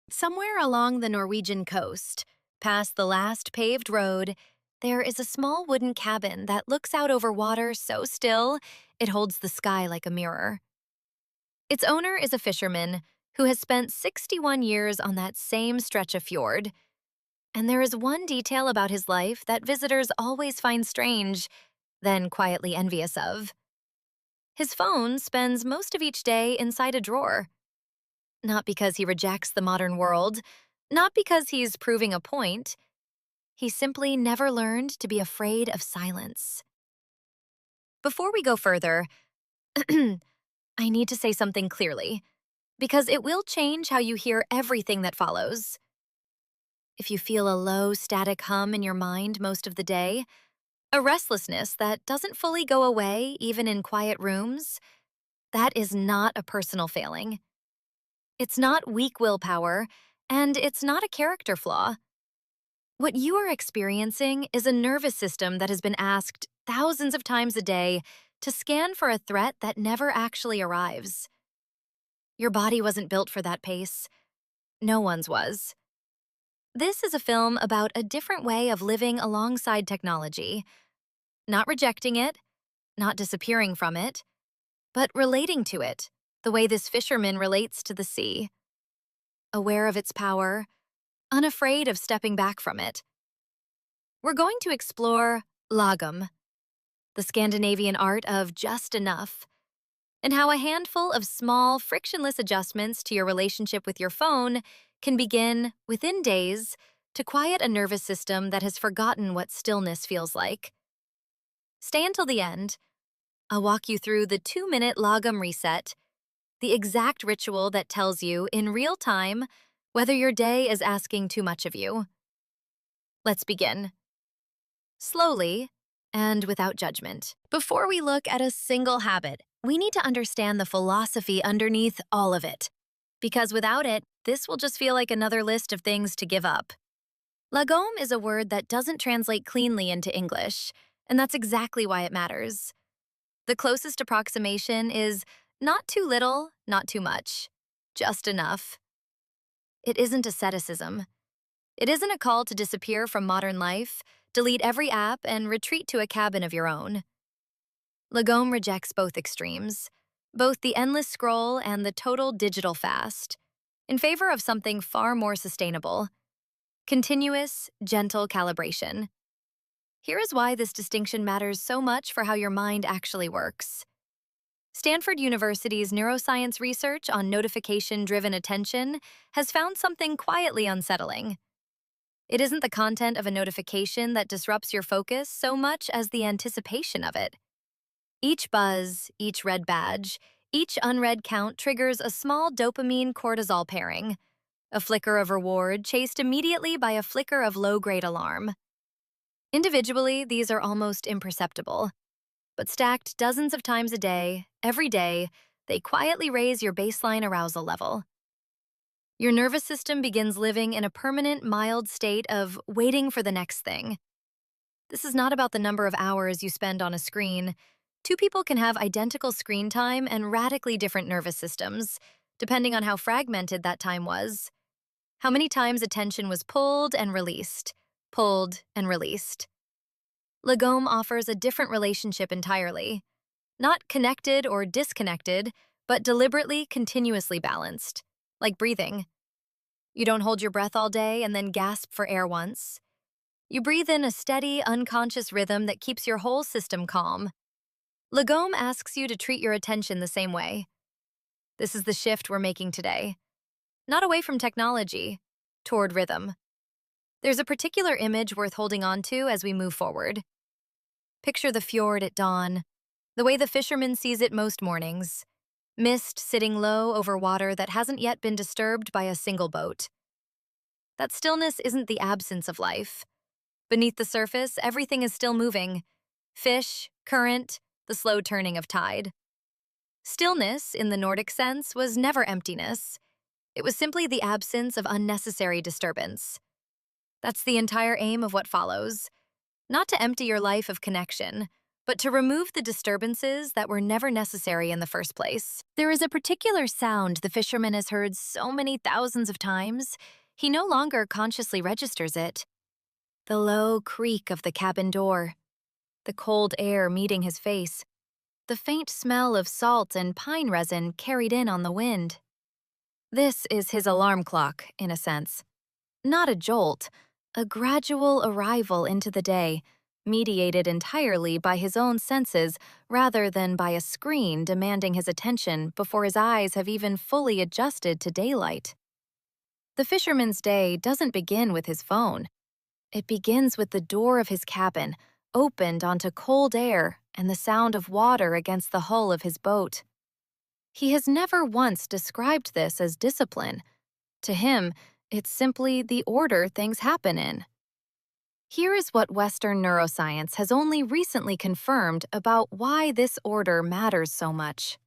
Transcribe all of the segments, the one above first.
Somewhere along the Norwegian coast, past the last paved road, there is a small wooden cabin that looks out over water so still it holds the sky like a mirror. Its owner is a fisherman who has spent 61 years on that same stretch of fjord. And there is one detail about his life that visitors always find strange, then quietly envious of. His phone spends most of each day inside a drawer. Not because he rejects the modern world, not because he's proving a point. He simply never learned to be afraid of silence. Before we go further, I need to say something clearly, because it will change how you hear everything that follows. If you feel a low, static hum in your mind most of the day, a restlessness that doesn't fully go away even in quiet rooms, that is not a personal failing. It's not weak willpower, and it's not a character flaw. What you are experiencing is a nervous system that has been asked thousands of times a day to scan for a threat that never actually arrives. Your body wasn't built for that pace. No one's was. This is a film about a different way of living alongside technology. Not rejecting it, not disappearing from it, but relating to it, the way this fisherman relates to the sea. Aware of its power, unafraid of stepping back from it. We're going to explore Lagom, the Scandinavian art of just enough, and how a handful of small, frictionless adjustments to your relationship with your phone can begin, within days, to quiet a nervous system that has forgotten what stillness feels like. Stay until the end. I'll walk you through the 2-minute Lagom reset, the exact ritual that tells you, in real time, whether your day is asking too much of you. Let's begin. Slowly, and without judgment. Before we look at a single habit, we need to understand the philosophy underneath all of it. Because without it, this will just feel like another list of things to give up. Lagom is a word that doesn't translate cleanly into English, and that's exactly why it matters. The closest approximation is not too little, not too much, just enough. It isn't asceticism. It isn't a call to disappear from modern life, delete every app, and retreat to a cabin of your own. Lagom rejects both extremes, both the endless scroll and the total digital fast, in favor of something far more sustainable: continuous, gentle calibration. Here is why this distinction matters so much for how your mind actually works. Stanford University's neuroscience research on notification-driven attention has found something quietly unsettling. It isn't the content of a notification that disrupts your focus so much as the anticipation of it. Each buzz, each red badge, each unread count triggers a small dopamine cortisol pairing, a flicker of reward chased immediately by a flicker of low-grade alarm. Individually, these are almost imperceptible, but stacked dozens of times a day, every day, they quietly raise your baseline arousal level. Your nervous system begins living in a permanent, mild state of waiting for the next thing. This is not about the number of hours you spend on a screen. Two people can have identical screen time and radically different nervous systems, depending on how fragmented that time was. How many times attention was pulled and released, pulled and released. Lagom offers a different relationship entirely. Not connected or disconnected, but deliberately, continuously balanced, like breathing. You don't hold your breath all day and then gasp for air once. You breathe in a steady, unconscious rhythm that keeps your whole system calm. Lagom asks you to treat your attention the same way. This is the shift we're making today. Not away from technology, toward rhythm. There's a particular image worth holding on to as we move forward. Picture the fjord at dawn, the way the fisherman sees it most mornings. Mist sitting low over water that hasn't yet been disturbed by a single boat. That stillness isn't the absence of life. Beneath the surface, everything is still moving. Fish, current, the slow turning of tide. Stillness, in the Nordic sense, was never emptiness. It was simply the absence of unnecessary disturbance. That's the entire aim of what follows. Not to empty your life of connection, but to remove the disturbances that were never necessary in the first place. There is a particular sound the fisherman has heard so many thousands of times, he no longer consciously registers it. The low creak of the cabin door, the cold air meeting his face, the faint smell of salt and pine resin carried in on the wind. This is his alarm clock, in a sense. Not a jolt, a gradual arrival into the day, mediated entirely by his own senses rather than by a screen demanding his attention before his eyes have even fully adjusted to daylight. The fisherman's day doesn't begin with his phone. It begins with the door of his cabin, opened onto cold air and the sound of water against the hull of his boat. He has never once described this as discipline. To him, it's simply the order things happen in. Here is what Western neuroscience has only recently confirmed about why this order matters so much.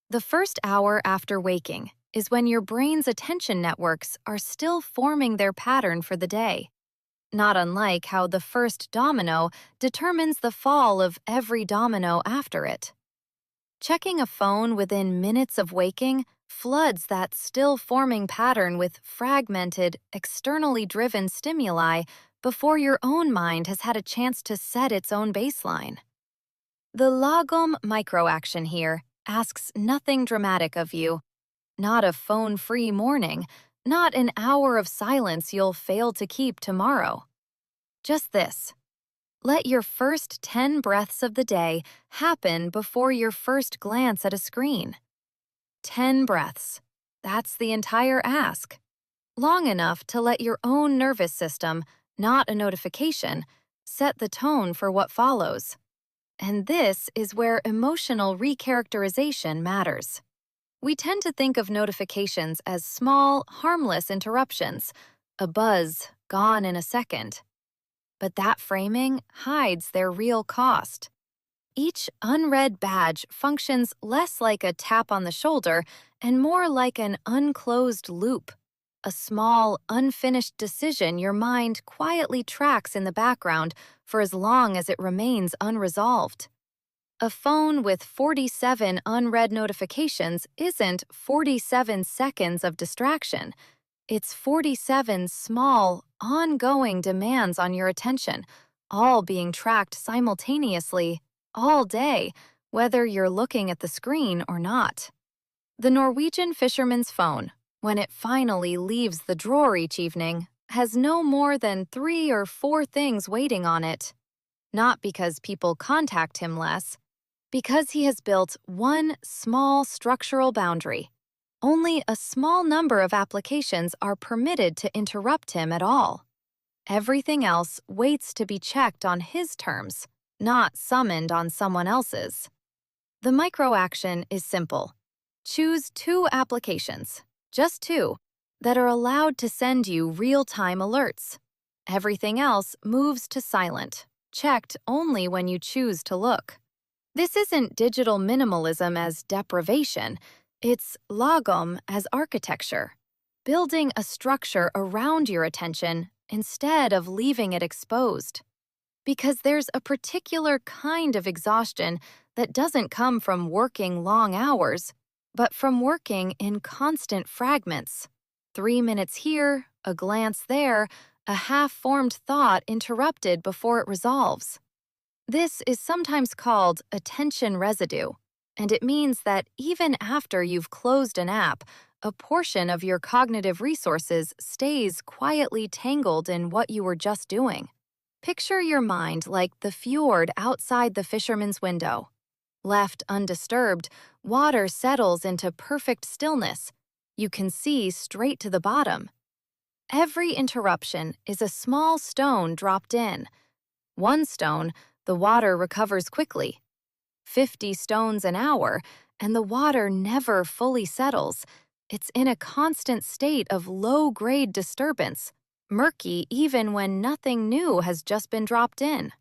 The first hour after waking is when your brain's attention networks are still forming their pattern for the day. Not unlike how the first domino determines the fall of every domino after it. Checking a phone within minutes of waking floods that still-forming pattern with fragmented, externally driven stimuli before your own mind has had a chance to set its own baseline. The Lagom microaction here asks nothing dramatic of you. Not a phone-free morning, not an hour of silence you'll fail to keep tomorrow. Just this. Let your first 10 breaths of the day happen before your first glance at a screen. 10 breaths. That's the entire ask. Long enough to let your own nervous system, not a notification, set the tone for what follows. And this is where emotional recharacterization matters. We tend to think of notifications as small, harmless interruptions, a buzz gone in a second. But that framing hides their real cost. Each unread badge functions less like a tap on the shoulder and more like an unclosed loop, a small, unfinished decision your mind quietly tracks in the background for as long as it remains unresolved. A phone with 47 unread notifications isn't 47 seconds of distraction. It's 47 small, ongoing demands on your attention, all being tracked simultaneously, all day, whether you're looking at the screen or not. The Norwegian fisherman's phone, when it finally leaves the drawer each evening, has no more than 3 or 4 things waiting on it. Not because people contact him less, because he has built one small structural boundary. Only a small number of applications are permitted to interrupt him at all. Everything else waits to be checked on his terms, not summoned on someone else's. The microaction is simple. Choose 2 applications, just 2, that are allowed to send you real-time alerts. Everything else moves to silent, checked only when you choose to look. This isn't digital minimalism as deprivation. It's Lagom as architecture, building a structure around your attention instead of leaving it exposed. Because there's a particular kind of exhaustion that doesn't come from working long hours, but from working in constant fragments. 3 minutes here, a glance there, a half-formed thought interrupted before it resolves. This is sometimes called attention residue. And it means that even after you've closed an app, a portion of your cognitive resources stays quietly tangled in what you were just doing. Picture your mind like the fjord outside the fisherman's window. Left undisturbed, water settles into perfect stillness. You can see straight to the bottom. Every interruption is a small stone dropped in. One stone, the water recovers quickly. 50 stones an hour, and the water never fully settles. It's in a constant state of low-grade disturbance, murky even when nothing new has just been dropped in.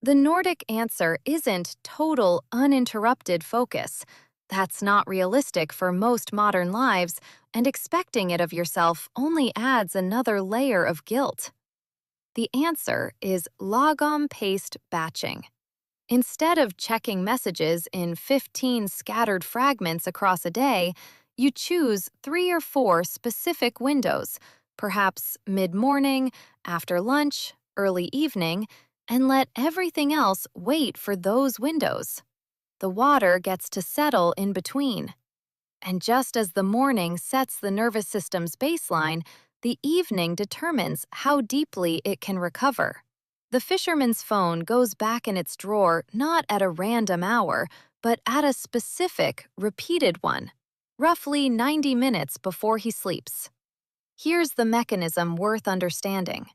The Nordic answer isn't total, uninterrupted focus. That's not realistic for most modern lives, and expecting it of yourself only adds another layer of guilt. The answer is Lagom-paced batching. Instead of checking messages in 15 scattered fragments across a day, you choose 3 or 4 specific windows, perhaps mid-morning, after lunch, early evening, and let everything else wait for those windows. The water gets to settle in between. And just as the morning sets the nervous system's baseline, the evening determines how deeply it can recover. The fisherman's phone goes back in its drawer not at a random hour, but at a specific, repeated one, roughly 90 minutes before he sleeps. Here's the mechanism worth understanding.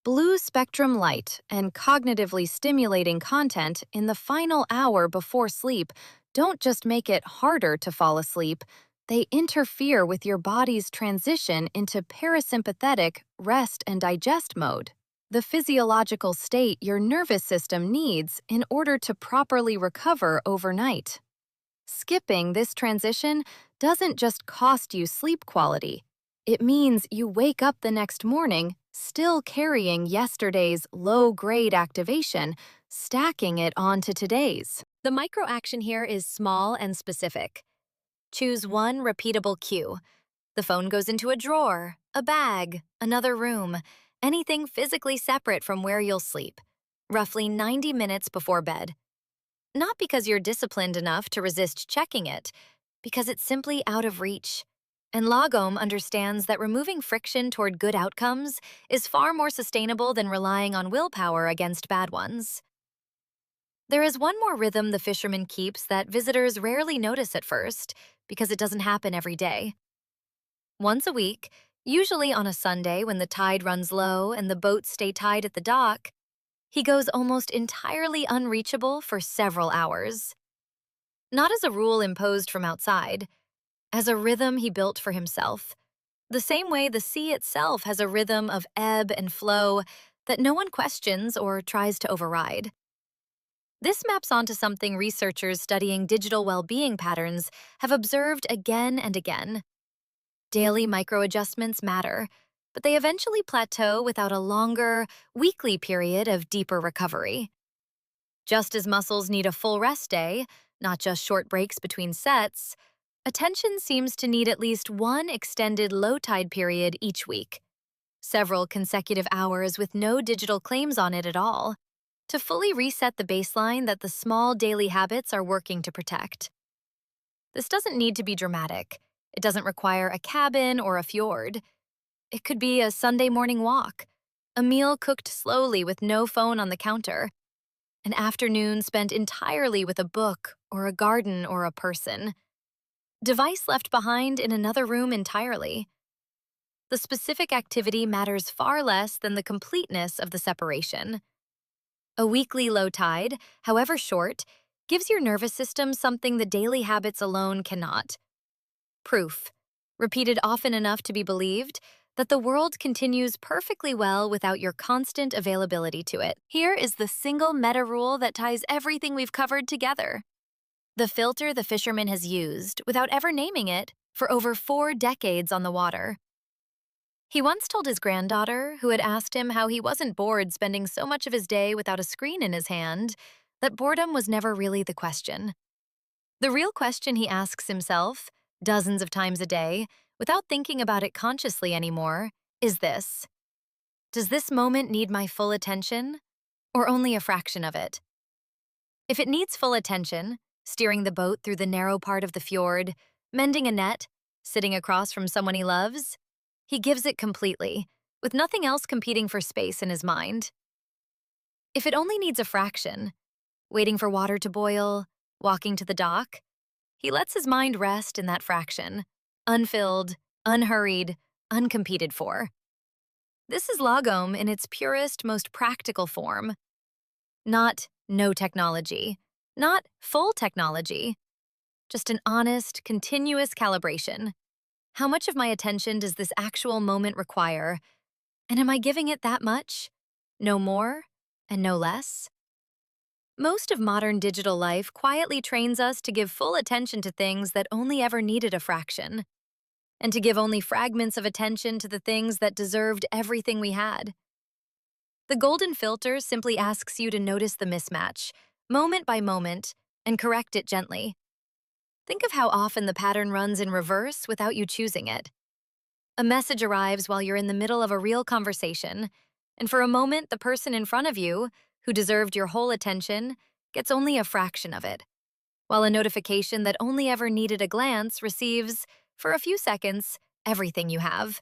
Blue spectrum light and cognitively stimulating content in the final hour before sleep don't just make it harder to fall asleep, they interfere with your body's transition into parasympathetic rest and digest mode, the physiological state your nervous system needs in order to properly recover overnight. Skipping this transition doesn't just cost you sleep quality. It means you wake up the next morning still carrying yesterday's low-grade activation, stacking it onto today's. The micro-action here is small and specific. Choose one repeatable cue. The phone goes into a drawer, a bag, another room, anything physically separate from where you'll sleep, roughly 90 minutes before bed. Not because you're disciplined enough to resist checking it, because it's simply out of reach. And Lagom understands that removing friction toward good outcomes is far more sustainable than relying on willpower against bad ones. There is one more rhythm the fisherman keeps that visitors rarely notice at first, because it doesn't happen every day. Once a week, usually on a Sunday when the tide runs low and the boats stay tied at the dock, he goes almost entirely unreachable for several hours. Not as a rule imposed from outside, as a rhythm he built for himself, the same way the sea itself has a rhythm of ebb and flow that no one questions or tries to override. This maps onto something researchers studying digital well-being patterns have observed again and again. Daily microadjustments matter, but they eventually plateau without a longer, weekly period of deeper recovery. Just as muscles need a full rest day, not just short breaks between sets, attention seems to need at least one extended low-tide period each week, several consecutive hours with no digital claims on it at all, to fully reset the baseline that the small daily habits are working to protect. This doesn't need to be dramatic. It doesn't require a cabin or a fjord. It could be a Sunday morning walk, a meal cooked slowly with no phone on the counter, an afternoon spent entirely with a book or a garden or a person. Device left behind in another room entirely. The specific activity matters far less than the completeness of the separation. A weekly low tide, however short, gives your nervous system something the daily habits alone cannot. Proof, repeated often enough to be believed, that the world continues perfectly well without your constant availability to it. Here is the single meta rule that ties everything we've covered together. The filter the fisherman has used, without ever naming it, for over 4 decades on the water. He once told his granddaughter, who had asked him how he wasn't bored spending so much of his day without a screen in his hand, that boredom was never really the question. The real question he asks himself, dozens of times a day, without thinking about it consciously anymore, is this: does this moment need my full attention, or only a fraction of it? If it needs full attention, steering the boat through the narrow part of the fjord, mending a net, sitting across from someone he loves, he gives it completely, with nothing else competing for space in his mind. If it only needs a fraction, waiting for water to boil, walking to the dock, he lets his mind rest in that fraction, unfilled, unhurried, uncompeted for. This is Lagom in its purest, most practical form. Not no technology, not full technology, just an honest, continuous calibration. How much of my attention does this actual moment require? And am I giving it that much? No more and no less? Most of modern digital life quietly trains us to give full attention to things that only ever needed a fraction, and to give only fragments of attention to the things that deserved everything we had. The golden filter simply asks you to notice the mismatch, moment by moment, and correct it gently. Think of how often the pattern runs in reverse without you choosing it. A message arrives while you're in the middle of a real conversation, and for a moment, the person in front of you, who deserved your whole attention, gets only a fraction of it, while a notification that only ever needed a glance receives, for a few seconds, everything you have.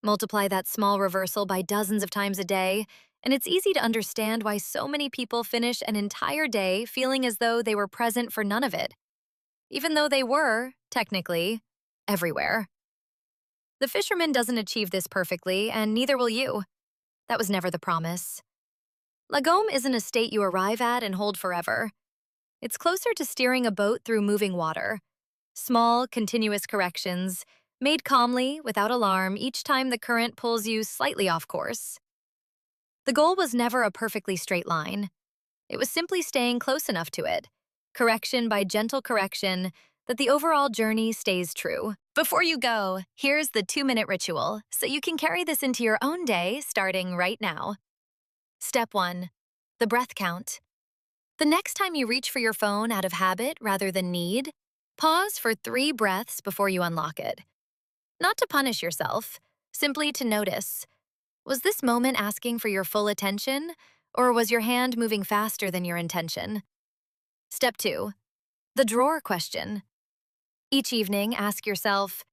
Multiply that small reversal by dozens of times a day, and it's easy to understand why so many people finish an entire day feeling as though they were present for none of it, even though they were, technically, everywhere. The fisherman doesn't achieve this perfectly, and neither will you. That was never the promise. Lagom isn't a state you arrive at and hold forever. It's closer to steering a boat through moving water. Small, continuous corrections, made calmly, without alarm, each time the current pulls you slightly off course. The goal was never a perfectly straight line. It was simply staying close enough to it, correction by gentle correction, that the overall journey stays true. Before you go, here's the 2-minute ritual, so you can carry this into your own day starting right now. Step 1. The breath count. The next time you reach for your phone out of habit rather than need, pause for 3 breaths before you unlock it. Not to punish yourself, simply to notice. Was this moment asking for your full attention, or was your hand moving faster than your intention? Step 2. The drawer question. Each evening, ask yourself,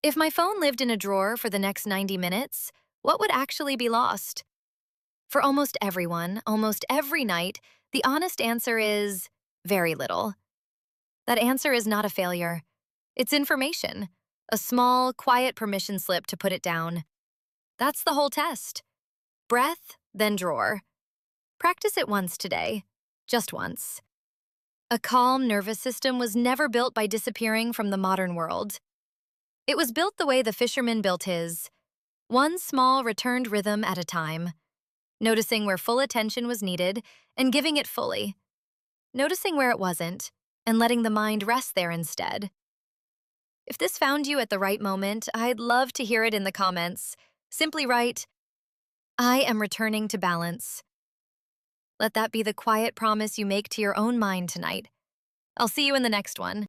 if my phone lived in a drawer for the next 90 minutes, what would actually be lost? For almost everyone, almost every night, the honest answer is very little. That answer is not a failure. It's information, a small, quiet permission slip to put it down. That's the whole test. Breath, then drawer. Practice it once today, just once. A calm nervous system was never built by disappearing from the modern world. It was built the way the fisherman built his, one small returned rhythm at a time, noticing where full attention was needed and giving it fully, noticing where it wasn't, and letting the mind rest there instead. If this found you at the right moment, I'd love to hear it in the comments. Simply write, I am returning to balance. Let that be the quiet promise you make to your own mind tonight. I'll see you in the next one.